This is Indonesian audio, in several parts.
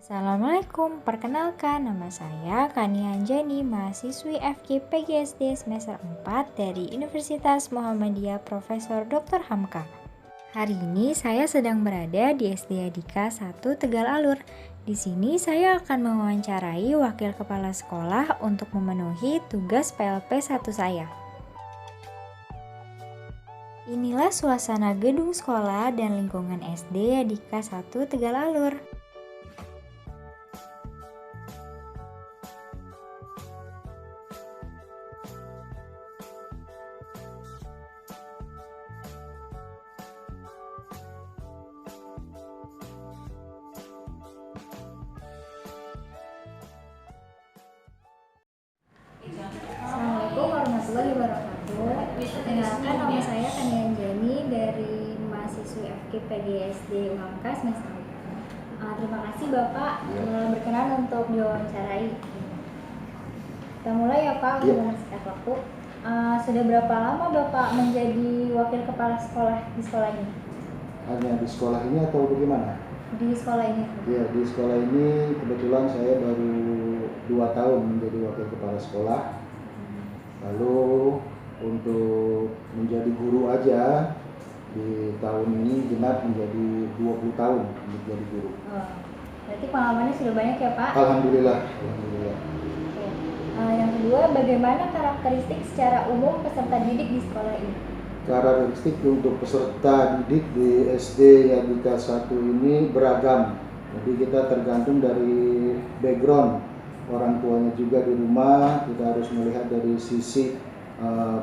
Assalamualaikum, perkenalkan nama saya Kania Anjani, mahasiswi FK PGSD semester 4 dari Universitas Muhammadiyah Profesor Dr. Hamka. Hari ini saya sedang berada di SD Adika 1 Tegal Alur. Di sini saya akan mewawancarai wakil kepala sekolah untuk memenuhi tugas PLP 1 saya. Inilah suasana gedung sekolah dan lingkungan SD Adika 1 Tegal Alur. Assalamualaikum warahmatullahi wabarakatuh. Perkenalkan, nama saya Kania Anjani dari mahasiswi FK PGSD UHAMKA semester 4. Terima kasih Bapak berkenan untuk diwawancarai. Kita mulai ya Pak, dengan singkat waktu. Sudah berapa lama Bapak menjadi wakil kepala sekolah di sekolah ini? Hanya di sekolah ini atau bagaimana? Di sekolah ini. Ya, di sekolah ini kebetulan saya baru 2 tahun menjadi wakil kepala sekolah. Lalu untuk menjadi guru aja di tahun ini genap menjadi 20 tahun menjadi guru. Berarti pengalamannya sudah banyak ya Pak? Alhamdulillah. Yang kedua, bagaimana karakteristik secara umum peserta didik di sekolah ini? Karakteristik untuk peserta didik di SD Adika 1 ini beragam. Jadi kita tergantung dari background orang tuanya juga di rumah. Kita harus melihat dari sisi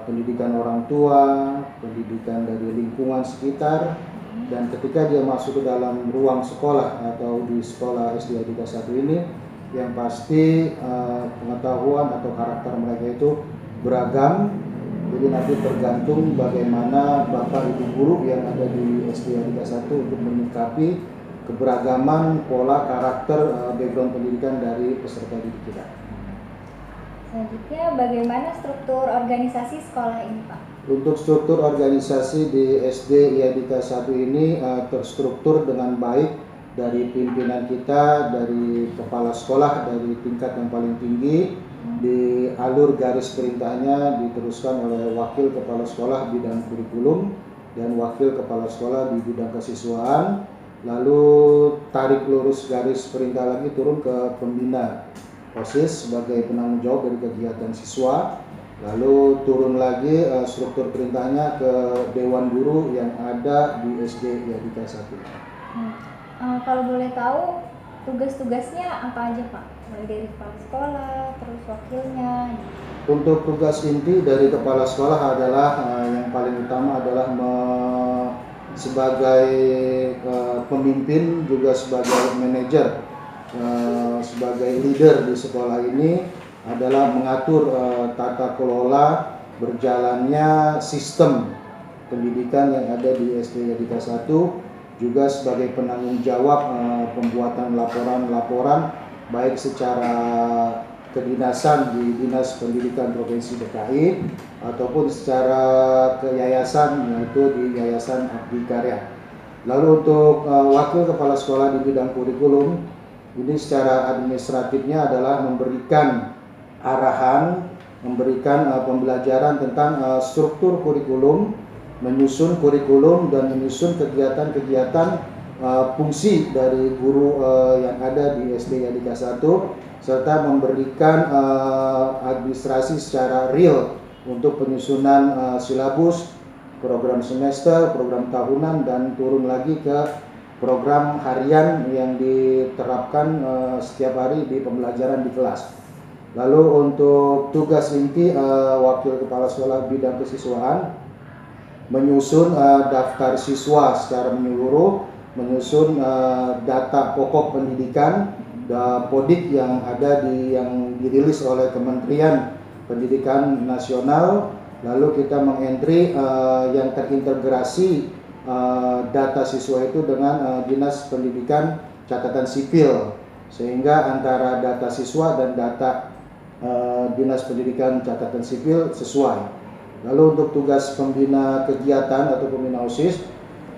pendidikan orang tua, pendidikan dari lingkungan sekitar, dan ketika dia masuk ke dalam ruang sekolah atau di sekolah SD Adika 1 ini, yang pasti pengetahuan atau karakter mereka itu beragam. Jadi nanti tergantung bagaimana Bapak Ibu guru yang ada di SD Adika 1 untuk menyikapi keberagaman pola karakter background pendidikan dari peserta didik kita. Selanjutnya, bagaimana struktur organisasi sekolah ini Pak? Untuk struktur organisasi di SD Adika 1 ini terstruktur dengan baik dari pimpinan kita, dari kepala sekolah dari tingkat yang paling tinggi. Di alur garis perintahnya diteruskan oleh wakil kepala sekolah bidang kurikulum dan wakil kepala sekolah di bidang kesiswaan. Lalu tarik lurus garis perintah lagi turun ke pembina OSIS sebagai penanggung jawab dari kegiatan siswa. Lalu turun lagi struktur perintahnya ke dewan guru yang ada di SD Adika 1. Kalau boleh tahu, tugas-tugasnya apa aja Pak? Mulai dari kepala sekolah, terus wakilnya. Untuk tugas inti dari kepala sekolah adalah yang paling utama adalah sebagai pemimpin, juga sebagai manajer, sebagai leader di sekolah ini adalah mengatur tata kelola berjalannya sistem pendidikan yang ada di SD Adika 1, juga sebagai penanggung jawab pembuatan laporan-laporan baik secara kedinasan di Dinas Pendidikan Provinsi DKI ataupun secara keyayasan, yaitu di Yayasan Abdi Karya. Lalu untuk wakil kepala sekolah di bidang kurikulum, ini secara administratifnya adalah memberikan arahan, memberikan pembelajaran tentang struktur kurikulum, menyusun kurikulum dan menyusun kegiatan-kegiatan fungsi dari guru yang ada di SD Adika 1, serta memberikan administrasi secara real untuk penyusunan silabus, program semester, program tahunan, dan turun lagi ke program harian yang diterapkan setiap hari di pembelajaran di kelas. Lalu untuk tugas inti wakil kepala sekolah bidang kesiswaan, menyusun daftar siswa secara menyeluruh, menyusun data pokok pendidikan, PODIK yang ada yang dirilis oleh Kementerian Pendidikan Nasional. Lalu kita mengentry yang terintegrasi data siswa itu dengan Dinas Pendidikan Catatan Sipil, sehingga antara data siswa dan data Dinas Pendidikan Catatan Sipil sesuai. Lalu untuk tugas pembina kegiatan atau pembina OSIS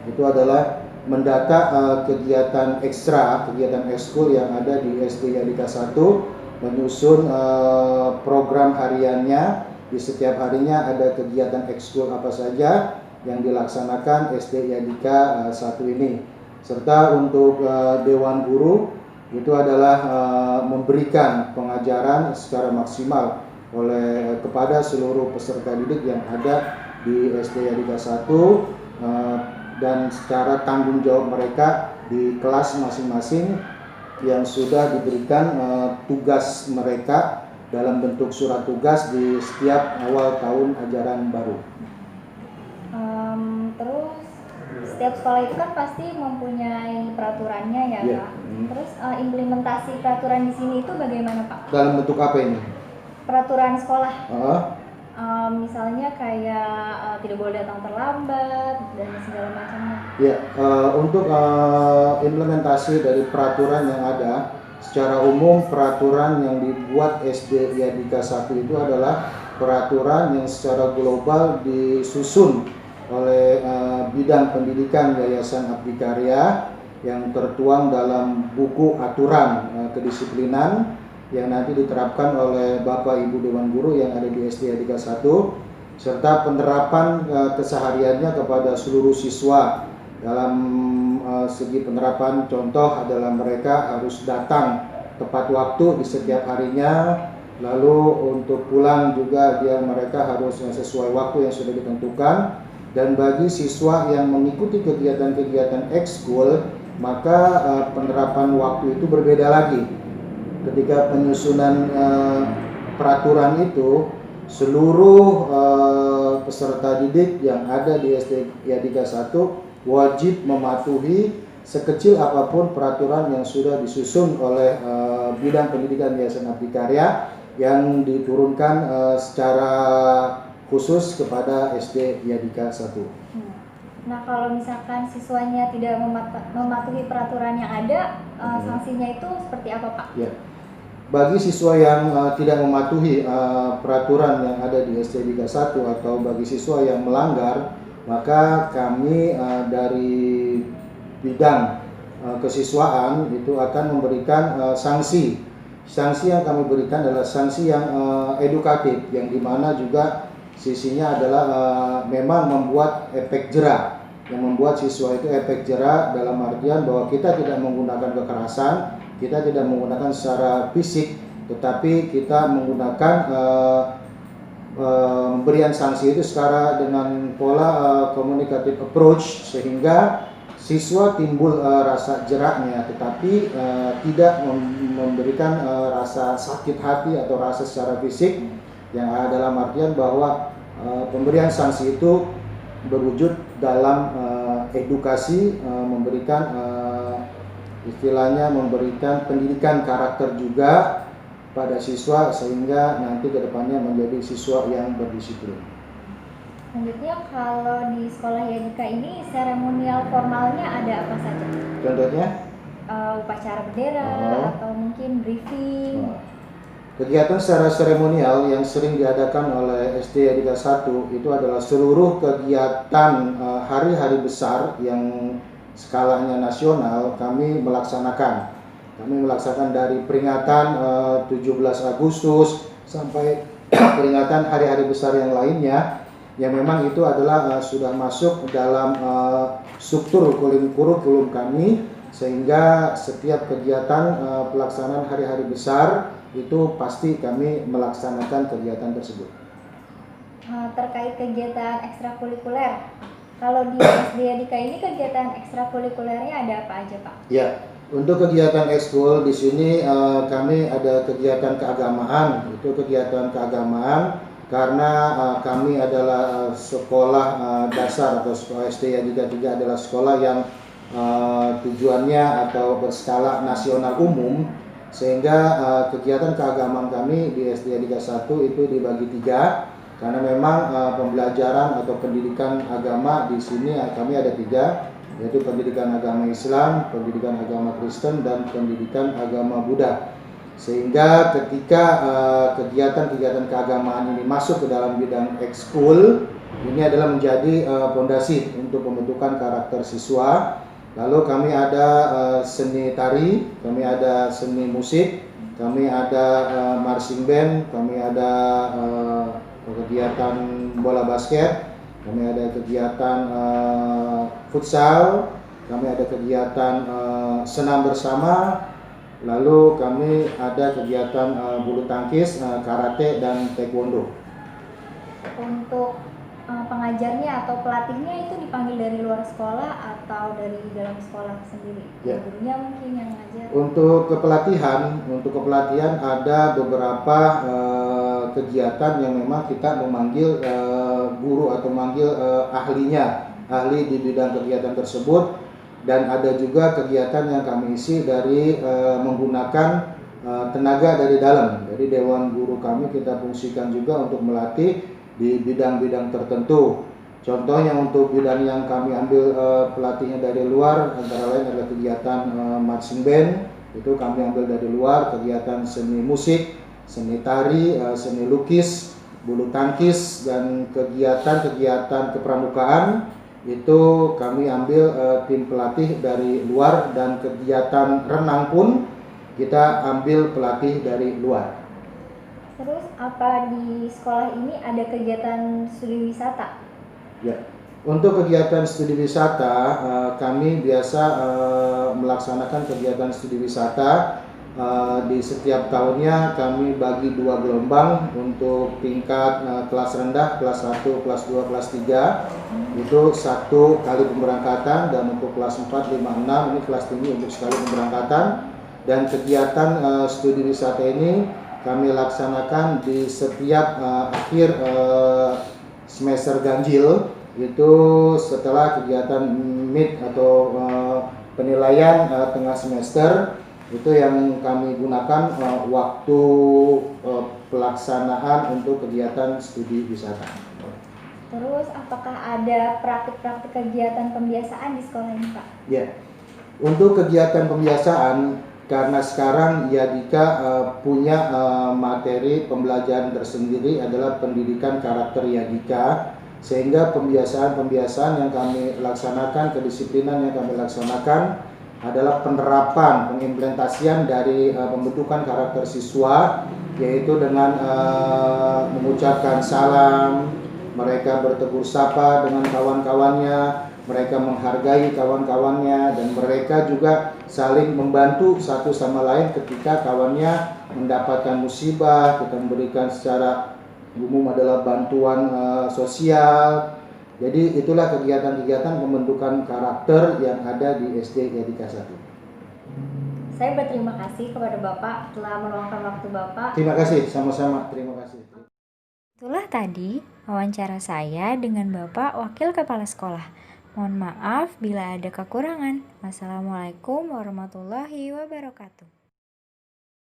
itu adalah mendata kegiatan ekstra, kegiatan ekskul yang ada di SD Yadika 1, menyusun program hariannya. Di setiap harinya ada kegiatan ekskul apa saja yang dilaksanakan SD Yadika 1 ini. Serta untuk Dewan Guru itu adalah memberikan pengajaran secara maksimal kepada seluruh peserta didik yang ada di SD Yadika 1 dan secara tanggung jawab mereka di kelas masing-masing yang sudah diberikan tugas mereka dalam bentuk surat tugas di setiap awal tahun ajaran baru. Terus setiap sekolah itu kan pasti mempunyai peraturannya ya, Yeah. Pak. Terus implementasi peraturan di sini itu bagaimana, Pak? Dalam bentuk apa ini? Peraturan sekolah. Uh, Misalnya kayak tidak boleh datang terlambat dan segala macamnya. Ya, untuk implementasi dari peraturan yang ada, secara umum peraturan yang dibuat SD Yadika 1 itu adalah peraturan yang secara global disusun oleh bidang pendidikan Yayasan Abdi Karya yang tertuang dalam buku aturan kedisiplinan yang nanti diterapkan oleh Bapak Ibu Dewan Guru yang ada di SD Yadika 1, serta penerapan kesehariannya kepada seluruh siswa. Dalam segi penerapan, contoh adalah mereka harus datang tepat waktu di setiap harinya, lalu untuk pulang juga mereka harus sesuai waktu yang sudah ditentukan. Dan bagi siswa yang mengikuti kegiatan-kegiatan ekskul, maka penerapan waktu itu berbeda lagi. Ketika penyusunan peraturan itu, seluruh peserta didik yang ada di SD Yadika 1 wajib mematuhi sekecil apapun peraturan yang sudah disusun oleh bidang pendidikan Yayasan Abdi Karya yang diturunkan secara khusus kepada SD Yadika 1. Nah, kalau misalkan siswanya tidak mematuhi peraturan yang ada, sanksinya itu seperti apa, Pak? Ya. Bagi siswa yang tidak mematuhi peraturan yang ada di SD Yadika 1 atau bagi siswa yang melanggar, maka kami dari bidang kesiswaan itu akan memberikan sanksi. Sanksi yang kami berikan adalah sanksi yang edukatif, yang dimana juga sisinya adalah memang membuat efek jera, yang membuat siswa itu efek jera dalam artian bahwa kita tidak menggunakan kekerasan, kita tidak menggunakan secara fisik, tetapi kita menggunakan pemberian sanksi itu secara dengan pola communicative approach, sehingga siswa timbul rasa jeraknya, tetapi tidak memberikan rasa sakit hati atau rasa secara fisik, yang dalam artian bahwa pemberian sanksi itu berwujud dalam edukasi, memberikan istilahnya memberikan pendidikan karakter juga pada siswa, sehingga nanti kedepannya menjadi siswa yang berdisiplin. Selanjutnya, kalau di sekolah Yadika ini seremonial formalnya ada apa saja? Contohnya? Upacara bendera atau mungkin briefing. Kegiatan secara seremonial yang sering diadakan oleh SD Yadika 1 itu adalah seluruh kegiatan hari-hari besar yang skalanya nasional kami melaksanakan. Kami melaksanakan dari peringatan 17 Agustus sampai peringatan hari-hari besar yang lainnya, yang memang itu adalah sudah masuk dalam struktur kurikulum kami, sehingga setiap kegiatan pelaksanaan hari-hari besar itu pasti kami melaksanakan kegiatan tersebut. Terkait kegiatan ekstrakurikuler, kalau di SD Yadika ini kegiatan ekstrakurikulernya ada apa aja, Pak? Ya, untuk kegiatan ekskul di sini kami ada kegiatan keagamaan. Itu kegiatan keagamaan karena kami adalah sekolah dasar atau sekolah SD Yadika 3 adalah sekolah yang tujuannya atau berskala nasional umum, sehingga kegiatan keagamaan kami di SD Yadika 1 itu dibagi 3, karena memang pembelajaran atau pendidikan agama di sini kami ada 3, yaitu pendidikan agama Islam, pendidikan agama Kristen, dan pendidikan agama Buddha. Sehingga ketika kegiatan-kegiatan keagamaan ini masuk ke dalam bidang ekskul, ini adalah menjadi fondasi untuk pembentukan karakter siswa, Lalu kami ada seni tari, kami ada seni musik, kami ada marching band, kami ada kegiatan bola basket, kami ada kegiatan futsal, kami ada kegiatan senam bersama, lalu kami ada kegiatan bulu tangkis, karate, dan taekwondo. Untuk pengajarnya atau pelatihnya itu dipanggil dari luar sekolah atau dari dalam sekolah sendiri? Ya. Gurunya mungkin yang ngajar. Untuk kepelatihan ada beberapa kegiatan yang memang kita memanggil guru atau memanggil ahli di bidang kegiatan tersebut, dan ada juga kegiatan yang kami isi dari menggunakan tenaga dari dalam. Jadi dewan guru kami kita fungsikan juga untuk melatih di bidang-bidang tertentu. Contohnya untuk bidang yang kami ambil pelatihnya dari luar, antara lain adalah kegiatan marching band, itu kami ambil dari luar, kegiatan seni musik, seni tari, seni lukis, bulu tangkis, dan kegiatan-kegiatan kepramukaan itu kami ambil tim pelatih dari luar, dan kegiatan renang pun kita ambil pelatih dari luar. Terus apa di sekolah ini ada kegiatan studi wisata? Ya, untuk kegiatan studi wisata kami biasa melaksanakan kegiatan studi wisata di setiap tahunnya. Kami bagi 2 gelombang untuk tingkat kelas rendah, kelas 1, kelas 2, kelas 3 itu 1 kali pemberangkatan, dan untuk kelas 4, 5, 6 ini kelas tinggi untuk sekali pemberangkatan. Dan kegiatan studi wisata ini kami laksanakan di setiap akhir semester ganjil, itu setelah kegiatan mid atau penilaian tengah semester, itu yang kami gunakan waktu pelaksanaan untuk kegiatan studi wisata. Terus apakah ada praktik-praktik kegiatan pembiasaan di sekolah ini, Pak? Ya, untuk kegiatan pembiasaan, karena sekarang Yadika punya materi pembelajaran tersendiri adalah pendidikan karakter Yadika, sehingga pembiasaan yang kami laksanakan, kedisiplinan yang kami laksanakan adalah penerapan, pengimplementasian dari pembentukan karakter siswa, yaitu dengan mengucapkan salam, mereka bertegur sapa dengan kawan-kawannya, mereka menghargai kawan-kawannya, dan mereka juga saling membantu satu sama lain ketika kawannya mendapatkan musibah. Kita memberikan secara umum adalah bantuan sosial. Jadi itulah kegiatan-kegiatan pembentukan karakter yang ada di SD Yadika 1. Saya berterima kasih kepada Bapak telah meluangkan waktu Bapak. Terima kasih, sama-sama. Terima kasih. Itulah tadi wawancara saya dengan Bapak Wakil Kepala Sekolah. Mohon maaf bila ada kekurangan. Wassalamualaikum warahmatullahi wabarakatuh.